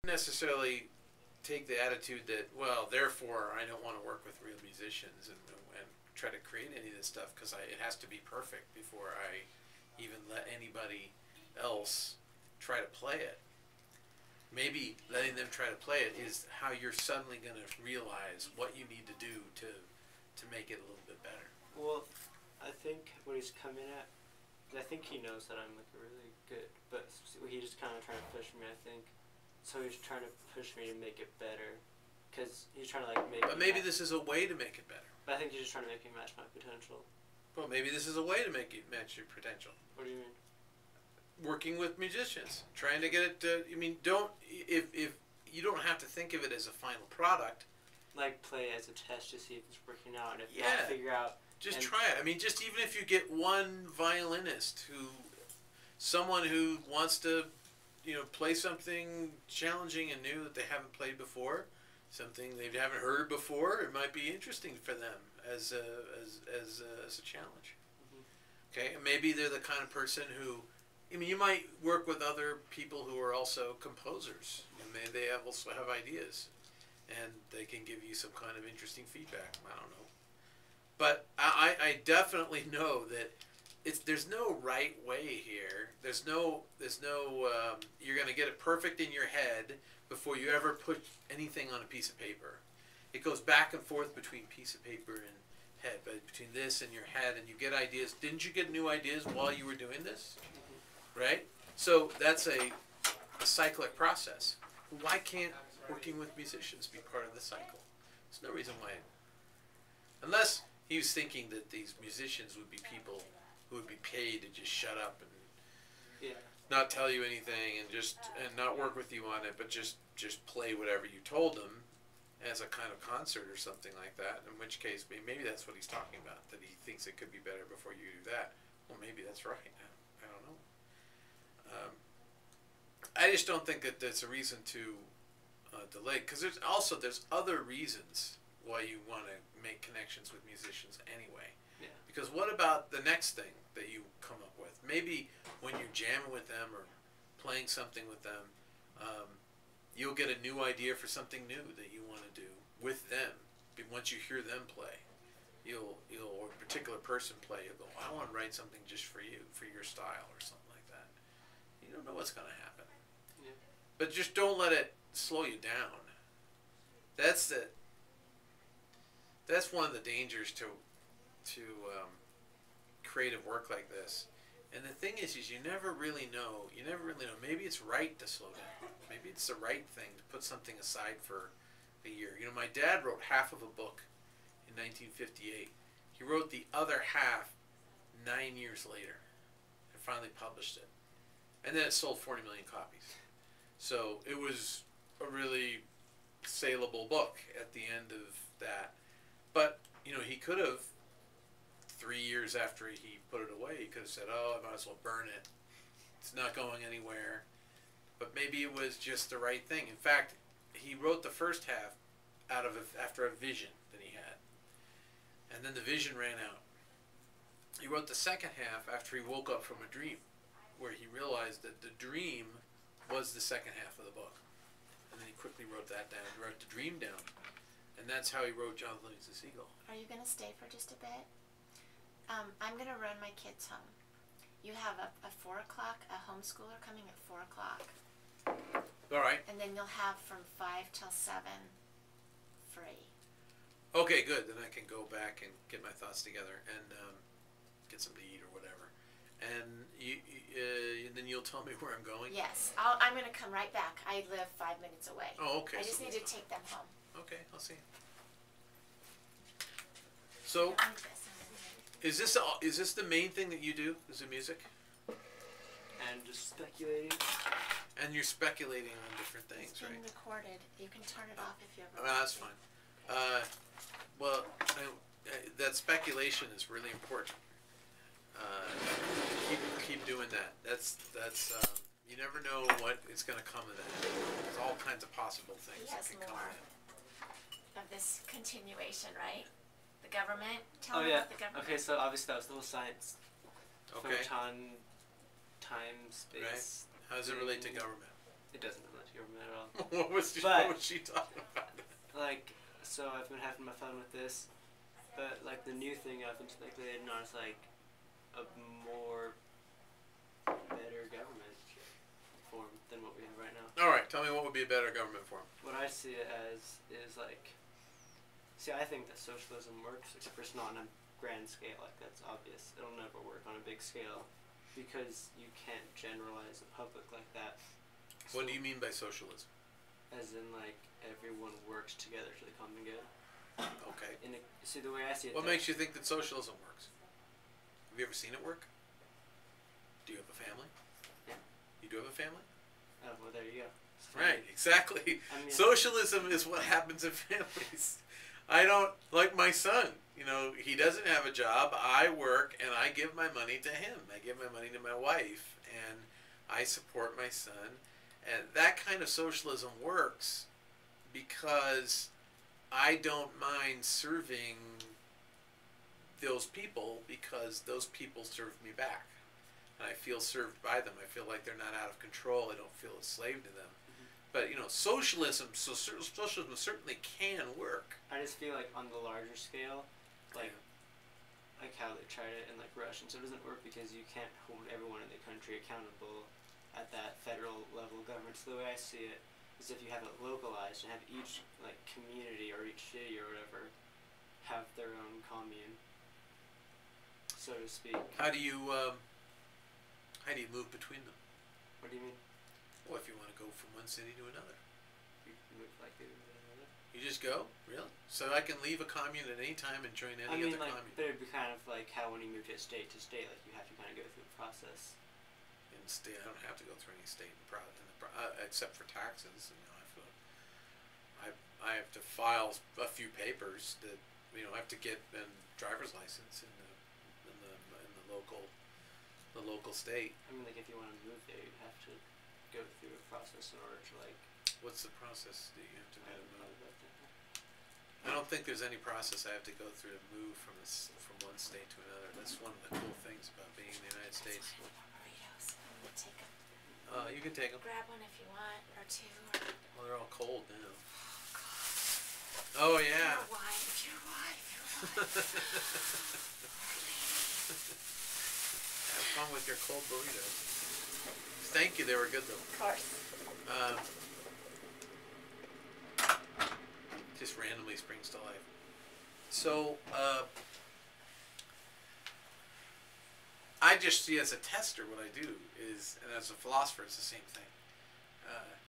necessarily take the attitude that, well, therefore I don't want to work with real musicians and try to create any of this stuff because it has to be perfect before I even let anybody else try to play it. Maybe letting them try to play it is how you're suddenly going to realize what you need to do to make it a little bit better. Well, I think what he's coming at, I think he knows that I'm like really good, but he's just kind of trying to push me, I think. So he's trying to push me to make it better, because he's trying to like make. But maybe this is a way to make it better. But I think he's just trying to make me match my potential. Well, maybe this is a way to make it match your potential. What do you mean? Working with musicians, trying to get it to. I mean, if you don't have to think of it as a final product. Like play as a test to see if it's working out, and if not, figure out. Just try it. I mean, just even if you get one violinist someone who wants to, play something challenging and new that they haven't played before, something they haven't heard before, it might be interesting for them as a challenge. Mm-hmm. Okay, and maybe they're the kind of person who, you might work with other people who are also composers, and they also have ideas, and they can give you some kind of interesting feedback. I don't know. But I definitely know that there's no right way here. There's no you're going to get it perfect in your head before you ever put anything on a piece of paper. It goes back and forth between piece of paper and head, but between this and your head, and you get ideas. Didn't you get new ideas while you were doing this? Right? So that's a cyclic process. Why can't working with musicians be part of the cycle? There's no reason why. Unless he was thinking that these musicians would be people who would be paid to just shut up and not tell you anything and not work with you on it, but just play whatever you told them as a kind of concert or something like that. In which case, maybe that's what he's talking about, that he thinks it could be better before you do that. Well, maybe that's right. I don't know. I just don't think that that's a reason to delay, because there's other reasons why you want to make connections with musicians anyway. Yeah. Because what about the next thing that you come up with? Maybe when you're jamming with them or playing something with them, you'll get a new idea for something new that you want to do with them. Once you hear them play, or a particular person play, you'll go, I want to write something just for you, for your style or something like that. You don't know what's going to happen. Yeah. But just don't let it slow you down. That's one of the dangers to creative work like this. And the thing is you never really know. Maybe it's right to slow down. Maybe it's the right thing to put something aside for a year. My dad wrote half of a book in 1958. He wrote the other half 9 years later and finally published it. And then it sold 40 million copies. So it was a really saleable book at the end of that. But, he could have, 3 years after he put it away, he could have said, oh, I might as well burn it. It's not going anywhere. But maybe it was just the right thing. In fact, he wrote the first half after a vision that he had. And then the vision ran out. He wrote the second half after he woke up from a dream, where he realized that the dream was the second half of the book. And then he quickly wrote that down. He wrote the dream down. And that's how he wrote Jonathan Leaves the Seagull. Are you going to stay for just a bit? I'm going to run my kids home. You have a 4 o'clock, a homeschooler coming at 4 o'clock. All right. And then you'll have from 5 till 7 free. Okay, good. Then I can go back and get my thoughts together and get something to eat or whatever. And then you'll tell me where I'm going? Yes. I'm going to come right back. I live 5 minutes away. Oh, okay. I just need to take them home. Okay, I'll see. So, is this the main thing that you do? Is the music? And just speculating. And you're speculating on different things, it's being right? recorded. You can turn it off if you ever. Well, that's fine. Well, that speculation is really important. Keep doing that. That's you never know what is going to come of that. There's all kinds of possible things that can come of that. Of this continuation, right? The government. Tell me about the government. Okay, so obviously that was a little science. Okay. Photon, time, space. Right. How does it relate to government? It doesn't relate to government at all. what was she talking about? Like, so I've been having my fun with this, but like the new thing I've been speculating on is like a more better government form than what we have right now. All right, tell me what would be a better government form. What I see it as is like, I think that socialism works, except for it's not on a grand scale. Like that's obvious. It'll never work on a big scale because you can't generalize the public like that. What do you mean by socialism? As in like everyone works together for the common good. Okay. See the way I see it. What makes you think that socialism works? Have you ever seen it work? Do you have a family? Yeah. You do have a family? Oh, well, there you go. Right, exactly. I mean, socialism is what happens in families. I don't, like my son, you know, he doesn't have a job. I work and I give my money to him. I give my money to my wife and I support my son. And that kind of socialism works because I don't mind serving those people because those people serve me back. And I feel served by them. I feel like they're not out of control. I don't feel a slave to them. But, you know, socialism certainly can work. I just feel like on the larger scale, like how they tried it in like Russia, so it doesn't work because you can't hold everyone in the country accountable at that federal level of government. So the way I see it is if you have it localized and have each like community or each city or whatever have their own commune, so to speak. How do you move between them? What do you mean? Well, if you want to go from one city to another. You move like to another? You just go? Really? So I can leave a commune at any time and join any other like, commune? But it'd be kind of like how when you move to state, like you have to kind of go through the process. In state, I don't have to go through any state except for taxes. You know, I have to file a few papers that, you know, I have to get a driver's license in the local state. I mean, like if you want to move there, you have to go through a process in order to like. What's the process that you have to do to move? I don't think there's any process I have to go through to move from one state to another. That's one of the cool things about being in the United States. Burritos. I'm gonna take them. You can take them. Grab one if you want, or two. Or... Well, they're all cold now. Oh yeah. Your wife. Have fun with your cold burritos. Thank you, they were good though. Of course. Just randomly springs to life. So, I just see as a tester what I do is, and as a philosopher it's the same thing.